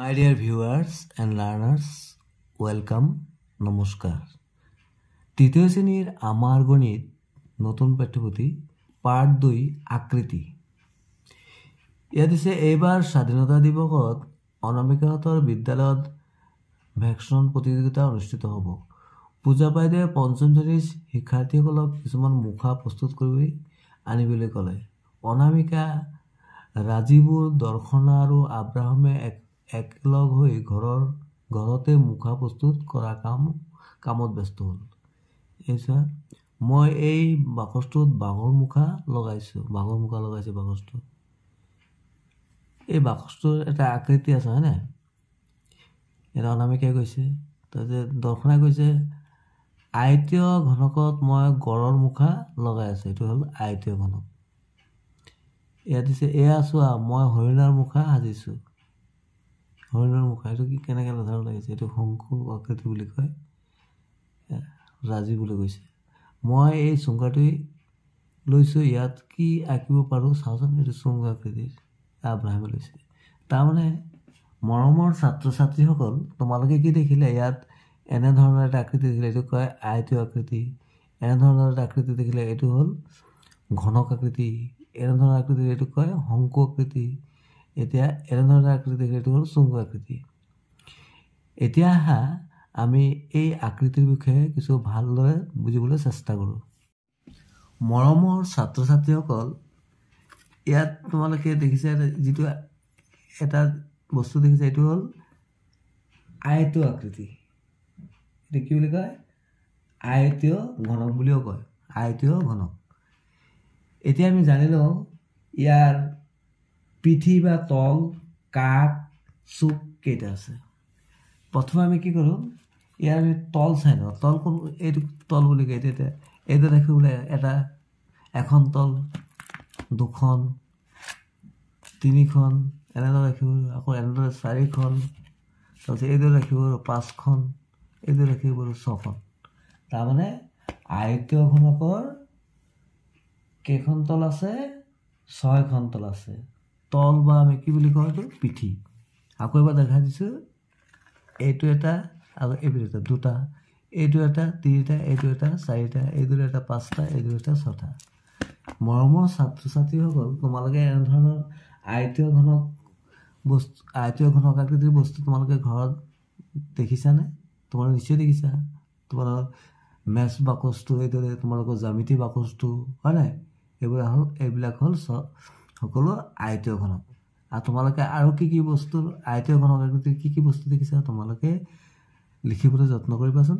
My dear viewers and learners, welcome, নমস্কাৰ। তৃতীয় শ্ৰেণীৰ আমাৰ গণিত নতুন পাঠ্যপুথি পাৰ্ট 2 আকৃতি। ইয়াত দিছে এইবাৰ স্বাধীনতা দিৱসত অনামিকাহঁতৰ বিদ্যালয়ত ভেকশ্যন প্ৰতিযোগিতা অনুষ্ঠিত হ'ব। পূজা বাইদেৱে পঞ্চম শ্ৰেণীৰ শিক্ষাৰ্থীসকলক কিছুমান মুখা প্ৰস্তুত কৰি আনিবলৈ ক'লে। অনামিকা, ৰাজীৱৰ, দৰ্শনা আৰু আব্ৰাহামে একেলগ হৈ ঘৰতে মুখা প্ৰস্তুত কৰা কামত ব্যস্ত হ'ল। মই এই বাকচটোত বাঘৰ মুখা লগাইছোঁ বাকচটোত। এই বাকচটোৰ এটা আকৃতি আছে, হয়নে? এটা অনামিকাই কৈছে, তাৰপিছত দৰ্শনাই কৈছে আয়তীয় ঘনকত মই গড়ৰ মুখা লগাই আছোঁ। এইটো হ'ল আয়তীয় ঘনক। ইয়াত দিছে এয়া চোৱা মই হৰিণাৰ মুখা সাজিছোঁ। হৰিণাৰ মুখা এইটো কেনেকৈ ধৰণৰ লাগিছে? এইটো শংকু আকৃতি বুলি কয়, ৰাজীৱ বুলি কৈছে। মই এই চুংগাটো লৈছোঁ, ইয়াত কি আঁকিব পাৰোঁ চাওঁচোন। এইটো চুংগ আকৃতিৰ আব্ৰাহামে লৈছে। তাৰমানে মৰমৰ ছাত্ৰ ছাত্ৰীসকল, তোমালোকে কি দেখিলে? ইয়াত এনেধৰণৰ এটা আকৃতি দেখিলে, এইটো কয় আয়তীয় আকৃতি। এনেধৰণৰ এটা আকৃতি দেখিলে, এইটো হ'ল ঘনক আকৃতি। এনেধৰণৰ আকৃতি এইটো কয় শংকু আকৃতি। এতিয়া এনেধৰণৰ আকৃতি দেখিলে এইটো হ'ল চুংগ আকৃতি। এতিয়া আমি এই আকৃতিৰ বিষয়ে কিছু ভালদৰে বুজিবলৈ চেষ্টা কৰোঁ। মৰমৰ ছাত্ৰ ছাত্ৰীসকল, ইয়াত তোমালোকে দেখিছা যিটো এটা বস্তু দেখিছে, এইটো হ'ল আয়তীয় আকৃতি। এইটো কি বুলি কয়? আয়তীয় ঘনক বুলিও কয়, আয়তীয় ঘনক। এতিয়া আমি জানি লওঁ ইয়াৰ পিঠি বা তল, কাষ, চুক কেইটা আছে। প্ৰথমে আমি কি কৰোঁ, ইয়াৰ আমি তল চাই লওঁ। তল কোন? এইটো তল বুলি কয়। এতিয়া এইটো দেখিবলৈ এখন তল, দুখন, তিনিখন, এনেদৰে ৰাখিব। আকৌ এনেদৰে 4খন, তাৰপিছত এইদৰে ৰাখিব 5খন, এইদৰে ৰাখিব 6খন। তাৰমানে আয়তীয় ঘনকৰ কেইখন তল আছে? 6খন তল আছে। তল বা আমি কি বুলি কওঁ? এইটো পিঠি। আকৌ এবাৰ দেখাই দিছোঁ, এইটো এটা আৰু এইটো এটা, দুটা, এইটো এটা, তিনিটা, এইটো এটা, চাৰিটা, এইদৰে এটা, 5টা, এইদৰে এটা, 6টা। মৰমৰ ছাত্ৰ ছাত্ৰীসকল, তোমালোকে এনেধৰণৰ আয়তীয় ঘনক আকৃতিৰ বস্তু তোমালোকে ঘৰত দেখিছানে? তোমালোকে নিশ্চয় দেখিছা। তোমালোকৰ মেচ বাকচটো, এইদৰে তোমালোকৰ জ্যামিতি বাকচটো, হয় নাই? এইবিলাক হ'ল সকলো আয়তীয় ঘনক। আৰু তোমালোকে আৰু কি বস্তু আয়তীয় ঘনক আকৃতিৰ কি বস্তু দেখিছা তোমালোকে লিখিবলৈ যত্ন কৰিবাচোন।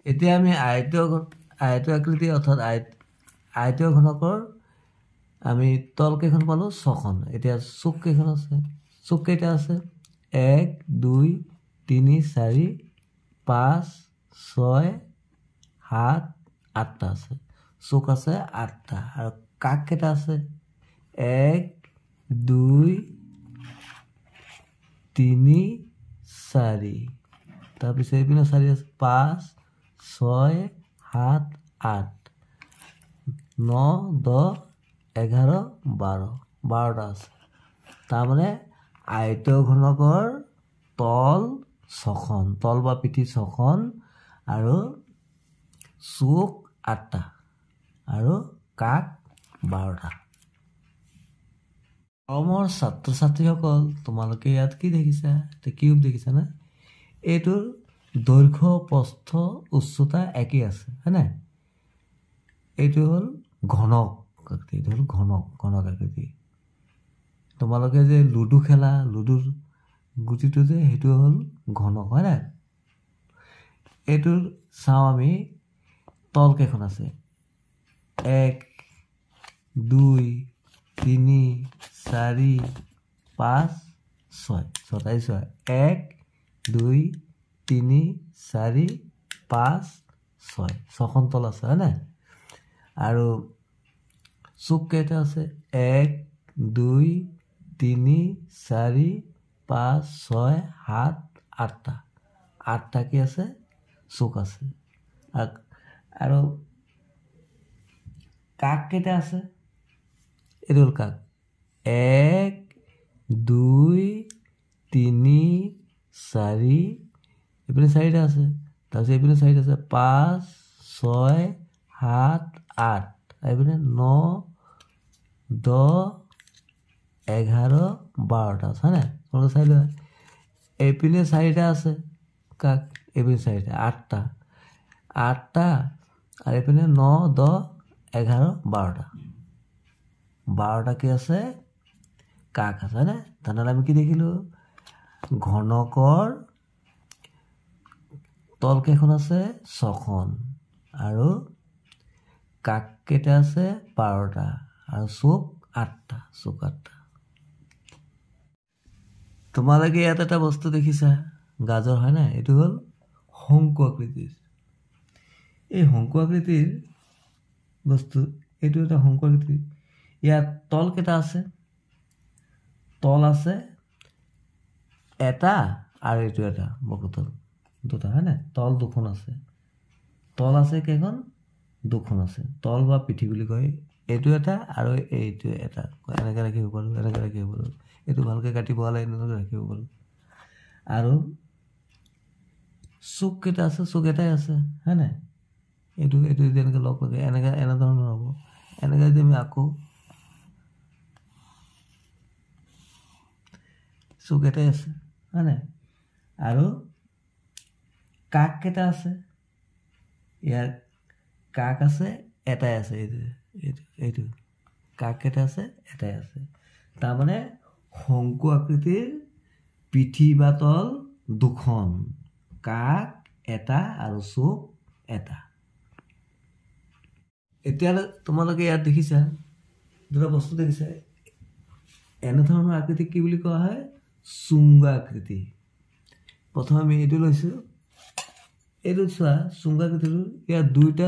এতিয়া আমি আয়তীয় আকৃতি অৰ্থাৎ আয়তীয় ঘনকৰ আমি তল কেইখন পালোঁ? 6খন। এতিয়া চুক কেইখন আছে? চুক কেইটা আছে? 1, 2, 3, 4, 5, 6, 7, 8টা আছে। চুক আছে 8টা। আৰু কাষ কেইটা আছে? 1, 2, 3, 4, তাৰপিছত এইপিনে 4 আছে, 5, 6, 7, 8, 9, 10, 11, 12টা আছে। তাৰমানে আয়তীয় ঘনকৰ তল 6খন, তল বা পিঠি 6খন, আৰু চুক 8টা, আৰু কাষ 12টা। মৰমৰ ছাত্ৰ ছাত্ৰীসকল, তোমালোকে ইয়াত কি দেখিছা? কিউব দেখিছানে? এইটোৰ দৈৰ্ঘ্য, প্ৰস্থ, উচ্চতা একেই আছে, হয়নে? এইটো হ'ল ঘনক আকৃতি। এইটো হ'ল ঘনক আকৃতি। তোমালোকে যে লুডু খেলা, লুডুৰ গুটিটো যে, সেইটো হ'ল ঘনক, হয় নাই? এইটোৰ চাওঁ আমি তল কেইখন আছে? 1, 2, 3, 4, 5, 6, 1, 2, 3, 4, 5, 6, 6খন তল আছে, হয় নাই? আৰু চুক কেইটা আছে? 1, 2, 3, 4, 5, 6, 7, 8টা। 8টা কি আছে? চুক আছে। আৰু কাষ কেইটা আছে? এইটো হ'ল কাষ। 1, 2, তিনি 4 এইপিনে 4টা আছে তাৰপিছত এইপিনে 4টা আছে 5 6 7 8 এইপিনে 9 10 11 12টা আছে হয়নে তোমালোকে চাই লোৱা এইপিনে 4টা আছে কাক এইপিনে 4টা 8টা আৰু এইপিনে 9 10 11 12টা 12টা কি আছে কাক আছে হয়নে তেনেহ'লে আমি কি দেখিলোঁ ঘনকৰ তল কেইখন আছে 6খন আৰু কাক কেইটা আছে 12টা আৰু চুক 8টা চুক 8টা তোমালোকে ইয়াত এটা বস্তু দেখিছা গাজৰ হয় না এইটো হ'ল শংকু আকৃতিৰ এই শংকু আকৃতিৰ বস্তু এইটো এটা শংকু আকৃতি ইয়াত তল কেইটা আছে তল আছে এটা আৰু এইটো এটা বক্ৰতল দুটা হয় না তল দুখন আছে তল আছে কেইখন দুখন আছে তল বা পিঠি বুলি কয় এইটো এটা আৰু এইটো এটা এনেকৈ ৰাখিব পাৰোঁ এনেকৈ ৰাখিব পাৰোঁ এইটো ভালকৈ কাটিব হ'লে এনেকৈ ৰাখিব পাৰোঁ আৰু চুক কেইটা আছে চুক এটাই আছে হয় নাই এইটো এইটো যদি এনেকৈ লগ লগাই এনেকৈ এনেধৰণৰ হ'ব এনেকৈ যদি আমি আকৌ চুক এটাই আছে হয় নাই আৰু কাক কেইটা আছে ইয়াৰ কাক আছে এটাই আছে এইটো এইটো এইটো কাক কেইটা আছে এটাই আছে তাৰমানে শংকু আকৃতিৰ পিঠি বা তল দুখন কাক এটা আৰু চুক এটা এতিয়া তোমালোকে ইয়াত দেখিছা দুটা বস্তু দেখিছা এনেধৰণৰ আকৃতি কি বুলি কোৱা হয় চুংগ আকৃতি প্ৰথমে আমি এইটো লৈছোঁ এইটো চোৱা চুংগ আকৃতিটো ইয়াত দুইটা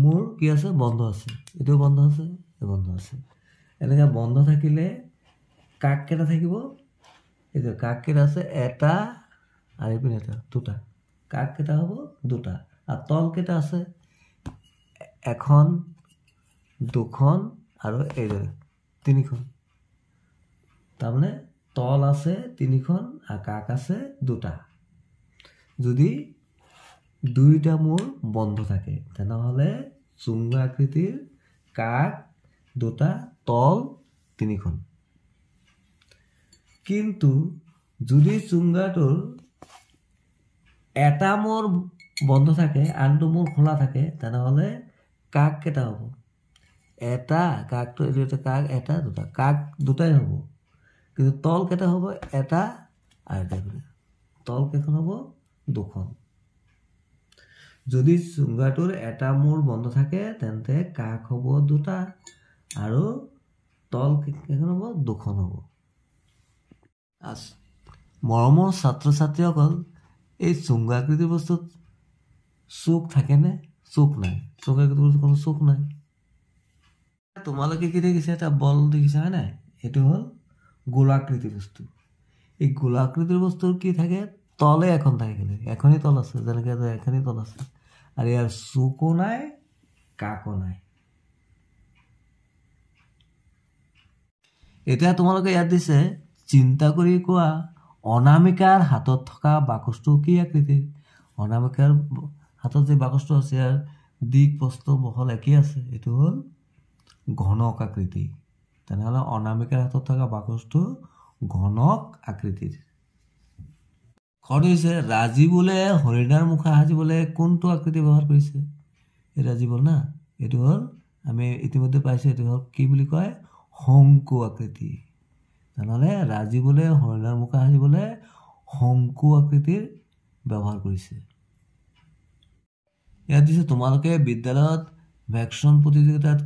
মূৰ কি আছে বন্ধ আছে এইটো বন্ধ আছে এইটো বন্ধ আছে এনেকৈ বন্ধ থাকিলে কাক কেইটা থাকিব এইটো কাক কেইটা আছে এটা আৰু এইপিনে এটা দুটা কাক কেইটা হ'ব দুটা আৰু তল কেইটা আছে এখন দুখন আৰু এইদৰে তিনিখন তাৰমানে তল আছে তিনিখন আৰু কাক আছে দুটা যদি দুইটা মূৰ বন্ধ থাকে তেনেহ'লে চুংগ আকৃতিৰ কাক দুটা তল তিনিখন কিন্তু যদি চুংগাটোৰ এটা মূৰ বন্ধ থাকে আনটো মূৰ খোলা থাকে তেনেহ'লে কাক কেইটা হ'ব এটা কাকটো এইটো এটা কাক এটা দুটা কাক দুটাই হ'ব কিন্তু তল কেইটা হ'ব এটা আৰু এটা তল কেইখন হ'ব দুখন যদি চুংগাটোৰ এটা মূৰ বন্ধ থাকে তেন্তে কাক হ'ব দুটা আৰু তল কেইখন হ'ব দুখন হ'ব মৰমৰ ছাত্ৰ ছাত্ৰীসকল এই চুংগ আকৃতিৰ বস্তুত চুক থাকেনে চুক নাই চুংগ আকৃতিৰ বস্তুত কোনো চুক নাই তোমালোকে কি দেখিছা এটা বল দেখিছা হয় নাই এইটো হ'ল গোলাকৃতি বস্তু এই গোলাকৃতিৰ বস্তুৰ কি থাকে তলে এখন থাকে কিন্তু এখনেই তল আছে যেনেকৈ এখনেই তল আছে আৰু ইয়াৰ চুকো নাই কাকো নাই এতিয়া তোমালোকে ইয়াত দিছে চিন্তা কৰি কোৱা অনামিকাৰ হাতত থকা বাকচটো কি আকৃতিৰ অনামিকাৰ হাতত যে বাকচটো আছে ইয়াৰ দিক প্ৰস্থ বহল একেই আছে এইটো হ'ল ঘনক আকৃতি তেনেহ'লে অনামিকাৰ হাতত থকা বাকচটো ঘনক আকৃতিৰ হৈছে ৰাজীৱলে হৰিণাৰ মুখা সাজিবলৈ কোনটো আকৃতি ব্যৱহাৰ কৰিছে এই ৰাজীৱল না এইটো হ'ল আমি ইতিমধ্যে পাইছোঁ এইটো হ'ল কি বুলি কয় শংকু আকৃতি তেনেহ'লে ৰাজীৱলে হৰিণাৰ মুখা সাজিবলৈ শংকু আকৃতিৰ ব্যৱহাৰ কৰিছে ইয়াত দিছে তোমালোকে বিদ্যালয়ত ভেকশ্যন প্ৰতিযোগিতাত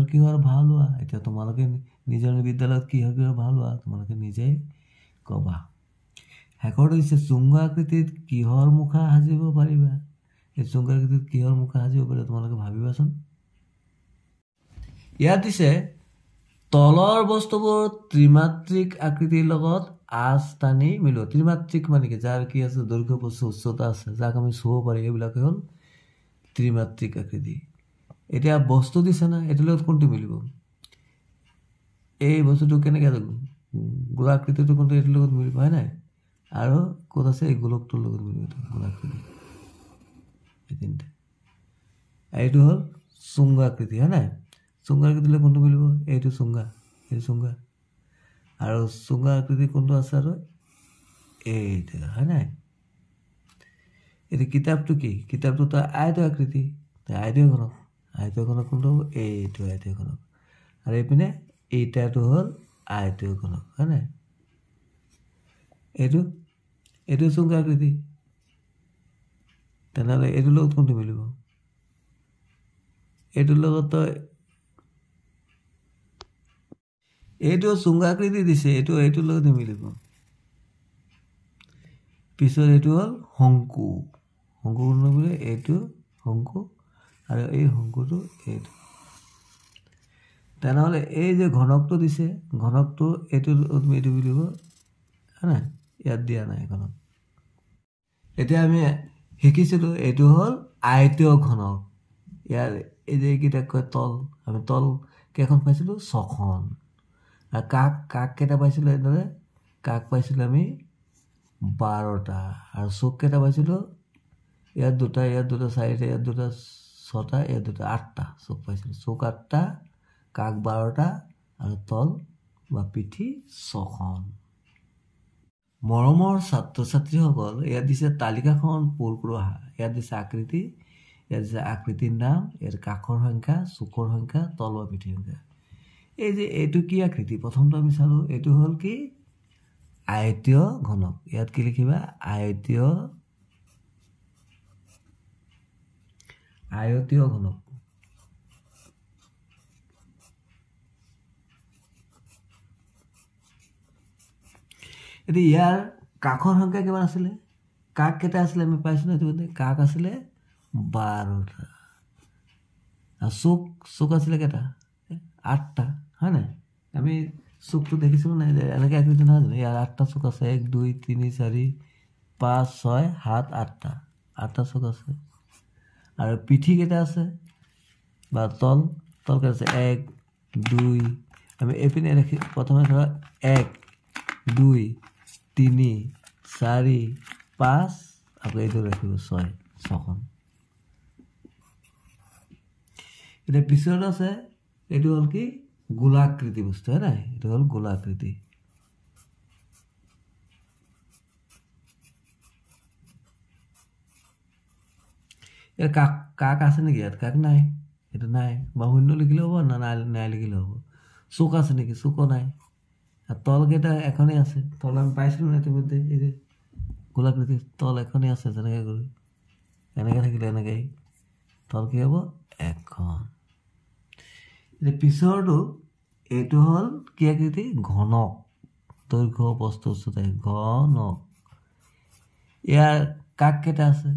কিহৰ ভাগ লোৱা এতিয়া তোমালোকে নিজৰ বিদ্যালয়ত কিহৰ ভাগ লোৱা তোমালোকে নিজেই ক'বা শেষত হৈছে চুংগ আকৃতিত কিহৰ মুখা সাজিব পাৰিবা এই চুংগ আকৃতিত কিহৰ মুখা সাজিব পাৰিবা তোমালোকে ভাবিবাচোন ইয়াত দিছে তলৰ বস্তুবোৰ ত্ৰিমাত্ৰিক আকৃতিৰ লগত আঁচ টানি মিলোৱা ত্ৰিমাত্ৰিক মানে কি যাৰ কি আছে দৈৰ্ঘ্য প্ৰস্থ উচ্চতা আছে যাক আমি চুব পাৰি এইবিলাকে হ'ল ত্ৰিমাত্ৰিক আকৃতি এতিয়া বস্তু দিছে না এইটোৰ লগত কোনটো মিলিব এই বস্তুটো কেনেকৈ গোলাকৃতিটো কোনটো এইটোৰ লগত মিলিব হয় নাই আৰু ক'ত আছে এই গোলকটোৰ লগত মিলিব গোলাকৃতি এই তিনিটা এইটো হ'ল চুংগাকৃতি হয় নাই চুংগাকৃতিলৈ কোনটো মিলিব এইটো চুংগা আৰু চুংগাকৃতি কোনটো আছে আৰু এইটো হয় নাই এইটো কিতাপটো কি কিতাপটোতো আয়ত আকৃতি আয়ত ঘনক কোনটো এইটো আয়ত ঘনক আৰু এইপিনে এইটাটো হ'ল আয়ত ঘনক হয় নাই এইটো চুংগাকৃতি তেনেহ'লে এইটোৰ লগত কোনটো মিলিব এইটোৰ লগত এইটো চুংগাকৃতি দিছে এইটোৰ লগত নিমিলিব পিছত এইটো হ'ল শংকু কোনটো বোলে এইটো শংকু আৰু এই শংকুটো এইটো তেনেহ'লে এই যে ঘনকটো দিছে ঘনকটো এইটো মিলিব হয় নাই ইয়াত দিয়া নাই ঘনক এতিয়া আমি শিকিছিলোঁ এইটো হ'ল আয়তীয় ঘনক ইয়াৰ এই যে এইকেইটা কয় তল আমি তল কেইখন পাইছিলোঁ 6খন আৰু কাক কেইটা পাইছিলোঁ এইদৰে কাক পাইছিলোঁ আমি 12টা আৰু চুক কেইটা পাইছিলোঁ ইয়াত দুটা 4টা ইয়াত দুটা 6টা ইয়াত দুটা 8টা চুক পাইছিলোঁ চুক 8টা কাক 12টা আৰু তল বা পিঠি 6খন মৰমৰ ছাত্ৰ ছাত্ৰীসকল ইয়াত দিছে তালিকাখন পূৰ কৰা ইয়াত দিছে আকৃতি ইয়াত দিছে আকৃতিৰ নাম ইয়াত কাষৰ সংখ্যা চুকৰ সংখ্যা তল বা পিঠিৰ সংখ্যা এই যে এইটো কি আকৃতি প্ৰথমটো আমি চালোঁ এইটো হ'ল কি আয়তীয় ঘনক ইয়াত কি লিখিবা আয়তীয় ঘনক এতিয়া ইয়াৰ কাষৰ সংখ্যা কিমান আছিলে কাক কেইটা আছিলে আমি পাইছোঁ ইতিমধ্যে কাক আছিলে 12টা আৰু চুক আছিলে কেইটা 8টা হয় নাই আমি চুকটো দেখিছিলোঁ নাই এনেকৈ আকৃতি নহয় জানো ইয়াৰ 8টা চুক আছে 1 2 3 4 5 6 7 8টা চুক আছে আৰু পিঠি কেইটা আছে বা তল কেইটা আছে 1 2 আমি এইপিনে ৰাখি প্ৰথমে ধৰা 1 2 3 4 5 আকৌ এইটো ৰাখিব 6খন এতিয়া পিছত আছে এইটো হ'ল কি গোলাকৃতি বস্তু হয় নাই এইটো হ'ল গোলাকৃতি ইয়াৰ কাক আছে নেকি ইয়াত কাক নাই এইটো নাই বা শূন্য লিখিলে হ'ব না নাই লিখিলে হ'ব চুক আছে নেকি চুকো নাই আৰু তল কেইটা এখনেই আছে তল আমি পাইছিলোঁ নাই ইতিমধ্যে এই যে গোলাকৃতি তল এখনেই আছে যেনেকৈ কৰি এনেকৈ থাকিলে এনেকৈ তল কি হ'ব এখন এতিয়া পিছৰটো এইটো হ'ল কি আকৃতি ঘনক দৈৰ্ঘ্য বস্তু উচ্চতা ঘনক ইয়াৰ কাক কেইটা আছে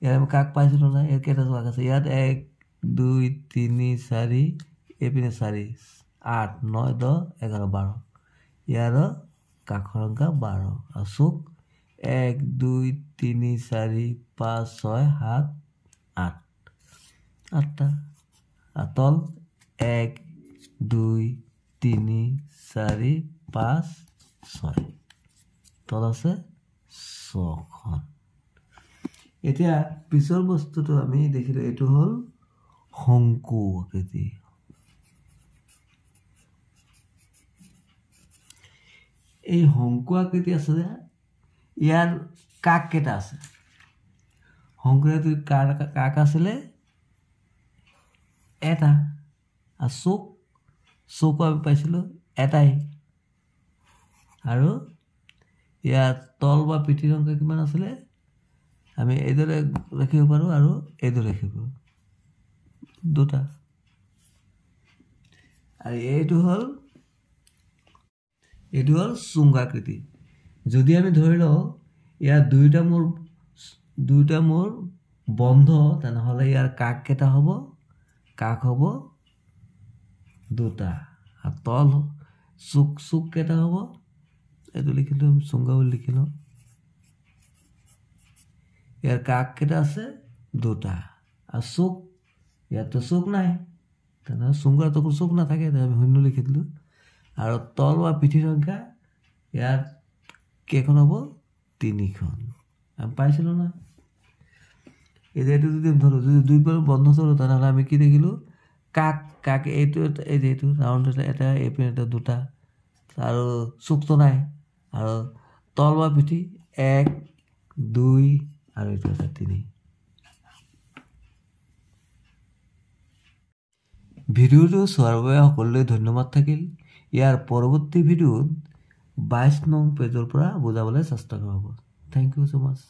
ইয়াত আমি কাক পাইছিলোঁ নাই ইয়াত কেইটা কাক আছে ইয়াত 1 2 3 4 এইপিনে 4 8 9 10 11 12 ইয়াৰ কাষৰ সংখ্যা 12 আৰু চুক 1 2 3 4 5 6 7 8টা আৰু তল 1 2 3 4 5 6 তল আছে 6খন এতিয়া পিছৰ বস্তুটো আমি দেখিলোঁ এইটো হ'ল শংকু আকৃতি এই শংকু আকৃতি আছে যে ইয়াৰ কাক কেইটা আছে শংকু আকৃতিৰ কাক আছিলে এটা আৰু চুকো আমি পাইছিলোঁ এটাই আৰু ইয়াৰ তল বা পিঠিৰ সংখ্যা কিমান আছিলে আমি এইদৰে ৰাখিব পাৰোঁ আৰু এইদৰে ৰাখিব পাৰোঁ দুটা আৰু এইটো হ'ল চুংগাকৃতি যদি আমি ধৰি লওঁ ইয়াৰ দুইটা মূৰ বন্ধ তেনেহ'লে ইয়াৰ কাক কেইটা হ'ব কাক হ'ব দুটা আৰু তল চুক কেইটা হ'ব এইটো লিখিলোঁ আমি চুংগা বুলি লিখি লওঁ ইয়াৰ কাক কেইটা আছে দুটা আৰু চুক ইয়াততো চুক নাই তেনেহ'লে চুংগাৰটো চুক নাথাকে আমি শূন্য লিখি দিলোঁ আৰু তল বা পিঠিৰ সংখ্যা ইয়াত কেইখন হ'ব 3খন আমি পাইছিলোঁ না এতিয়া এইটো যদি ধৰোঁ যদি 2 পৰা বন্ধ ধৰোঁ তেনেহ'লে আমি কি দেখিলোঁ কাক এইটো এইটো ৰাউণ্ড এটা এইপিনে এটা 2টা আৰু চুকটো নাই আৰু তল বা পিঠি 1 2 আৰু এইটো এটা 3 ভিডিঅ'টো চোৱাৰ বাবে সকলোলৈ ধন্যবাদ থাকিল ইয়াৰ পৰৱৰ্তী ভিডিঅ'ত 22 নং পেজৰ পৰা বুজাবলৈ চেষ্টা কৰা হ'ব থেংক ইউ so much